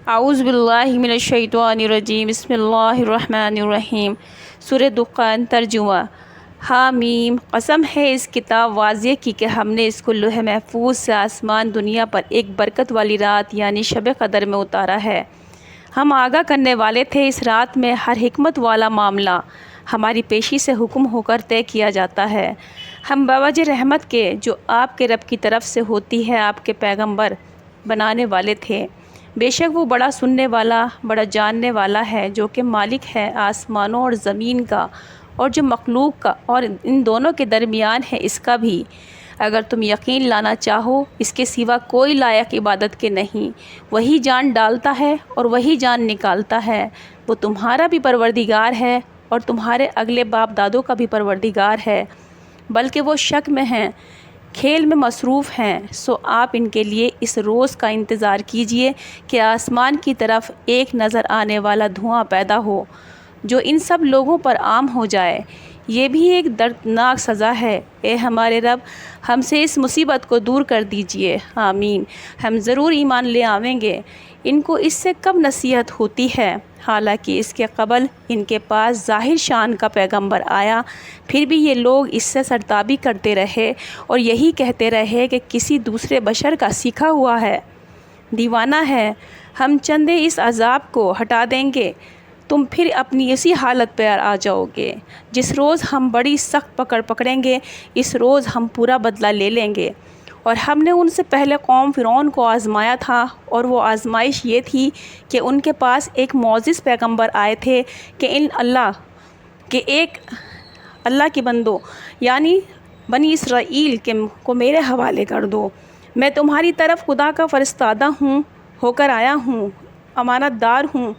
اعوذ باللہ من الشیطان الرجیم بسم اللہ الرحمن الرحیم۔ سورہ دخان ترجمہ۔ حامیم، قسم ہے اس کتاب واضح کی کہ ہم نے اس کو لوح محفوظ سے آسمان دنیا پر ایک برکت والی رات یعنی شب قدر میں اتارا ہے۔ ہم آگاہ کرنے والے تھے اس رات میں ہر حکمت والا معاملہ ہماری پیشی سے حکم ہو کر طے کیا جاتا ہے۔ ہم بوجہ رحمت کے جو آپ کے رب کی طرف سے ہوتی ہے آپ کے پیغمبر بنانے والے تھے۔ بے شک وہ بڑا سننے والا بڑا جاننے والا ہے جو کہ مالک ہے آسمانوں اور زمین کا اور جو مخلوق کا اور ان دونوں کے درمیان ہے اس کا بھی۔ اگر تم یقین لانا چاہو اس کے سوا کوئی لائق عبادت کے نہیں، وہی جان ڈالتا ہے اور وہی جان نکالتا ہے، وہ تمہارا بھی پروردگار ہے اور تمہارے اگلے باپ دادوں کا بھی پروردگار ہے، بلکہ وہ شک میں ہیں، کھیل میں مصروف ہیں۔ سو آپ ان کے لیے اس روز کا انتظار کیجئے کہ آسمان کی طرف ایک نظر آنے والا دھواں پیدا ہو جو ان سب لوگوں پر عام ہو جائے۔ یہ بھی ایک دردناک سزا ہے۔ اے ہمارے رب، ہم سے اس مصیبت کو دور کر دیجئے۔ آمین۔ ہم ضرور ایمان لے آویں گے۔ ان کو اس سے کب نصیحت ہوتی ہے، حالانکہ اس کے قبل ان کے پاس ظاہر شان کا پیغمبر آیا، پھر بھی یہ لوگ اس سے سرتابی کرتے رہے اور یہی کہتے رہے کہ کسی دوسرے بشر کا سیکھا ہوا ہے، دیوانہ ہے۔ ہم چندے اس عذاب کو ہٹا دیں گے، تم پھر اپنی اسی حالت پر آ جاؤ گے۔ جس روز ہم بڑی سخت پکڑ پکڑیں گے اس روز ہم پورا بدلہ لے لیں گے۔ اور ہم نے ان سے پہلے قوم فرعون کو آزمایا تھا، اور وہ آزمائش یہ تھی کہ ان کے پاس ایک معجز پیغمبر آئے تھے کہ ایک اللہ کے بندوں یعنی بنی اسرائیل کو میرے حوالے کر دو، میں تمہاری طرف خدا کا فرستادہ ہو کر آیا ہوں، امانت دار ہوں،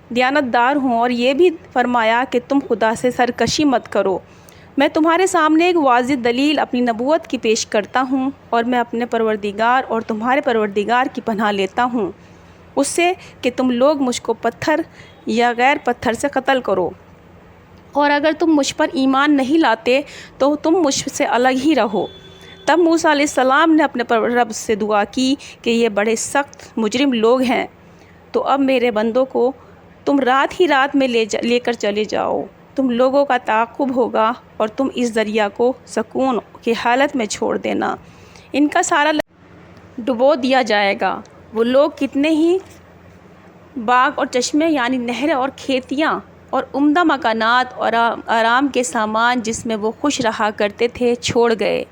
دیانت دار ہوں، اور یہ بھی فرمایا کہ تم خدا سے سرکشی مت کرو۔ میں تمہارے سامنے ایک واضح دلیل اپنی نبوت کی پیش کرتا ہوں، اور میں اپنے پروردگار اور تمہارے پروردگار کی پناہ لیتا ہوں اس سے کہ تم لوگ مجھ کو پتھر یا غیر پتھر سے قتل کرو، اور اگر تم مجھ پر ایمان نہیں لاتے تو تم مجھ سے الگ ہی رہو۔ تب موسیٰ علیہ السلام نے اپنے رب سے دعا کی کہ یہ بڑے سخت مجرم لوگ ہیں، تو اب میرے بندوں کو تم رات ہی رات میں لے کر چلے جاؤ، تم لوگوں کا تعاقب ہوگا اور تم اس دریا کو سکون کی حالت میں چھوڑ دینا، ان کا سارا ڈبو دیا جائے گا۔ وہ لوگ کتنے ہی باغ اور چشمے یعنی نہریں اور کھیتیاں اور عمدہ مکانات اور آرام کے سامان جس میں وہ خوش رہا کرتے تھے چھوڑ گئے۔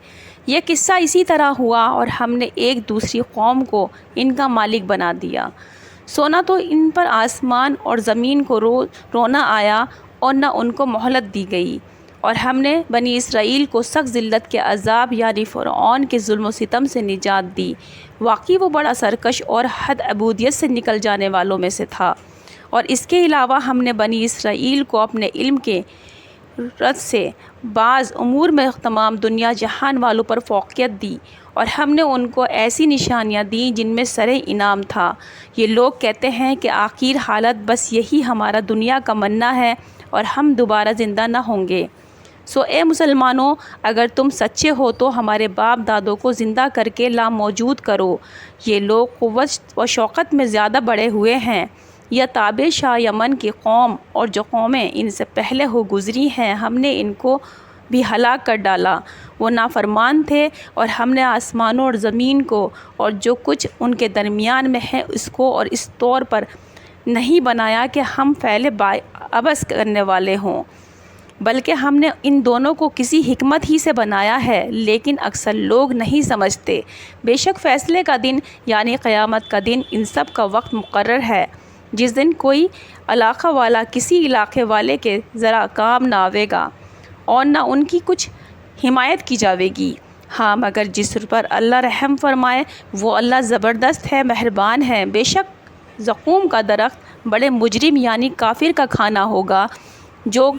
یہ قصہ اسی طرح ہوا اور ہم نے ایک دوسری قوم کو ان کا مالک بنا دیا۔ سونا تو ان پر آسمان اور زمین کو رونا آیا اور نہ ان کو مہلت دی گئی، اور ہم نے بنی اسرائیل کو سخت ذلت کے عذاب یعنی فرعون کے ظلم و ستم سے نجات دی۔ واقعی وہ بڑا سرکش اور حد عبودیت سے نکل جانے والوں میں سے تھا۔ اور اس کے علاوہ ہم نے بنی اسرائیل کو اپنے علم کے رد سے بعض امور میں تمام دنیا جہان والوں پر فوقیت دی، اور ہم نے ان کو ایسی نشانیاں دیں جن میں سر انعام تھا۔ یہ لوگ کہتے ہیں کہ آخر حالت بس یہی ہمارا دنیا کا منہ ہے اور ہم دوبارہ زندہ نہ ہوں گے۔ سو اے مسلمانوں، اگر تم سچے ہو تو ہمارے باپ دادوں کو زندہ کر کے لاموجود کرو۔ یہ لوگ قوت و شوکت میں زیادہ بڑھے ہوئے ہیں۔ یا تابع شاہ یمن کی قوم اور جو قومیں ان سے پہلے ہو گزری ہیں ہم نے ان کو بھی ہلاک کر ڈالا، وہ نافرمان تھے، اور ہم نے آسمانوں اور زمین کو اور جو کچھ ان کے درمیان میں ہے اس کو اور اس طور پر نہیں بنایا کہ ہم فعل عبث کرنے والے ہوں، بلکہ ہم نے ان دونوں کو کسی حکمت ہی سے بنایا ہے، لیکن اکثر لوگ نہیں سمجھتے۔ بے شک فیصلے کا دن یعنی قیامت کا دن ان سب کا وقت مقرر ہے، جس دن کوئی علاقہ والا کسی علاقے والے کے ذرا کام نہ آوے گا اور نہ ان کی کچھ حمایت کی جاوے گی۔ ہاں مگر جس پر اللہ رحم فرمائے وہ اللہ زبردست ہے، مہربان ہے۔ بے شک زقوم کا درخت بڑے مجرم یعنی کافر کا کھانا ہوگا جو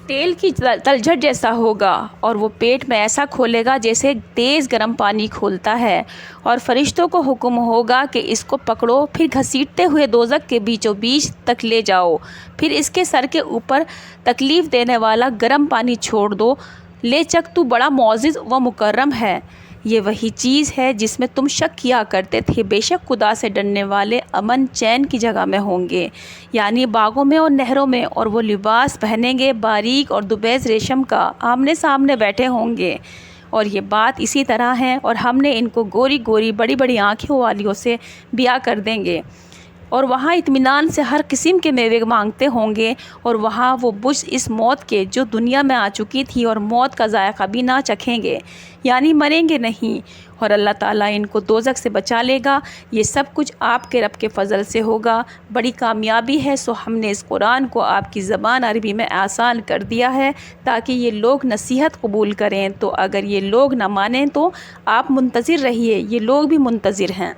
تیل کی تلچھٹ جیسا ہوگا، اور وہ پیٹ میں ایسا کھولے گا جیسے تیز گرم پانی کھولتا ہے، اور فرشتوں کو حکم ہوگا کہ اس کو پکڑو پھر گھسیٹتے ہوئے دوزخ کے بیچوں بیچ تک لے جاؤ، پھر اس کے سر کے اوپر تکلیف دینے والا گرم پانی چھوڑ دو، لے چک تو بڑا معزز و مکرم ہے۔ یہ وہی چیز ہے جس میں تم شک کیا کرتے تھے، بے شک خدا سے ڈرنے والے امن چین کی جگہ میں ہوں گے، یعنی باغوں میں اور نہروں میں، اور وہ لباس پہنیں گے باریک اور دوبیز ریشم کا، آمنے سامنے بیٹھے ہوں گے۔ اور یہ بات اسی طرح ہے، اور ہم نے ان کو گوری گوری بڑی بڑی آنکھوں والیوں سے بیاہ کر دیں گے، اور وہاں اطمینان سے ہر قسم کے میوے مانگتے ہوں گے، اور وہاں وہ بوجھ اس موت کے جو دنیا میں آ چکی تھی، اور موت کا ذائقہ بھی نہ چکھیں گے، یعنی مریں گے نہیں، اور اللہ تعالیٰ ان کو دوزخ سے بچا لے گا۔ یہ سب کچھ آپ کے رب کے فضل سے ہوگا، بڑی کامیابی ہے۔ سو ہم نے اس قرآن کو آپ کی زبان عربی میں آسان کر دیا ہے تاکہ یہ لوگ نصیحت قبول کریں، تو اگر یہ لوگ نہ مانیں تو آپ منتظر رہیے، یہ لوگ بھی منتظر ہیں۔